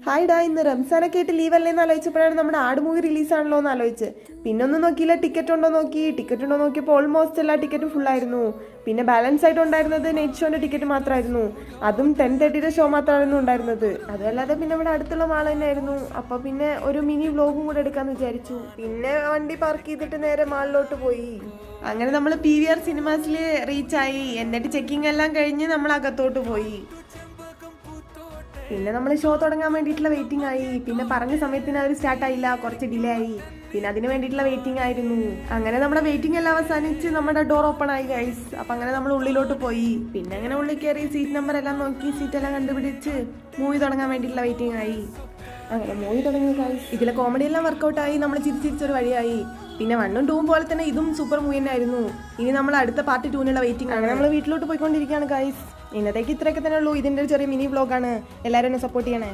Hi ഡാ, ഇന്ന് റംസാനൊക്കെ ആയിട്ട് ലീവ് അല്ലേന്ന് ആലോചിച്ചപ്പോഴാണ് നമ്മുടെ ആട് മൂവി റിലീസാണല്ലോ എന്ന് ആലോചിച്ച്. പിന്നെ ഒന്നും നോക്കിയില്ല, ടിക്കറ്റ് ഉണ്ടോ നോക്കിയപ്പോൾ ഓൾമോസ്റ്റ് എല്ലാ ടിക്കറ്റും ഫുള്ളായിരുന്നു. പിന്നെ ബാലൻസ് ആയിട്ട് ഉണ്ടായിരുന്നത് നൈറ്റ് ഷോന്റെ ടിക്കറ്റ് മാത്രമായിരുന്നു. അതും 10:30 ഷോ മാത്രമായിരുന്നു ഉണ്ടായിരുന്നത്. അതല്ലാതെ പിന്നെ ഇവിടെ അടുത്തുള്ള മാൾ തന്നെയായിരുന്നു. അപ്പോൾ പിന്നെ ഒരു മിനി വ്ലോഗും കൂടെ എടുക്കാമെന്ന് വിചാരിച്ചു. പിന്നെ വണ്ടി പാർക്ക് ചെയ്തിട്ട് നേരെ മാളിലോട്ട് പോയി. അങ്ങനെ നമ്മൾ PVR സിനിമാസിൽ റീച്ചായി. എന്നിട്ട് ചെക്കിംഗ് എല്ലാം കഴിഞ്ഞ് നമ്മൾ അകത്തോട്ട് പോയി. പിന്നെ നമ്മൾ ഷോ തുടങ്ങാൻ വേണ്ടിയിട്ടുള്ള വെയിറ്റിംഗ് ആയി. പിന്നെ പറഞ്ഞ സമയത്തിന് അവർ സ്റ്റാർട്ട് ആയില്ല, കുറച്ച് ഡിലേ ആയി. പിന്നെ അതിന് വേണ്ടിയിട്ടുള്ള വെയിറ്റിംഗ് ആയിരുന്നു. അങ്ങനെ നമ്മുടെ വെയിറ്റിംഗ് എല്ലാം അവസാനിച്ച് നമ്മുടെ ഡോർ ഓപ്പൺ ആയി ഗൈസ്. അപ്പം അങ്ങനെ നമ്മൾ ഉള്ളിലോട്ട് പോയി. പിന്നെ അങ്ങനെ ഉള്ളിൽ കയറി സീറ്റ് നമ്പർ എല്ലാം നോക്കി സീറ്റെല്ലാം കണ്ടുപിടിച്ച് മൂവി തുടങ്ങാൻ വേണ്ടിയിട്ടുള്ള വെയിറ്റിംഗ് ആയി. അങ്ങനെ മൂവി തുടങ്ങി ഗൈസ്. ഇതിലെ കോമഡി എല്ലാം വർക്കൗട്ടായി. നമ്മൾ ചിരിച്ചൊരു വഴിയായി. പിന്നെ 1ഉം 2ഉം പോലെ തന്നെ ഇതും സൂപ്പർ മൂവി തന്നെ ആയിരുന്നു. ഇനി നമ്മൾ അടുത്ത പാർട്ട് 2നുള്ള വെയിറ്റിംഗ് ആണ്. നമ്മൾ വീട്ടിലോട്ട് പോയിക്കൊണ്ടിരിക്കുകയാണ് ഗൈസ്. ഇന്നത്തേക്ക് ഇത്രയൊക്കെ തന്നെ ഉള്ളൂ. ഇതിൻ്റെ ഒരു ചെറിയ മിനി വ്ലോഗാണ്. എല്ലാവരും എന്നെ സപ്പോർട്ട് ചെയ്യണേ.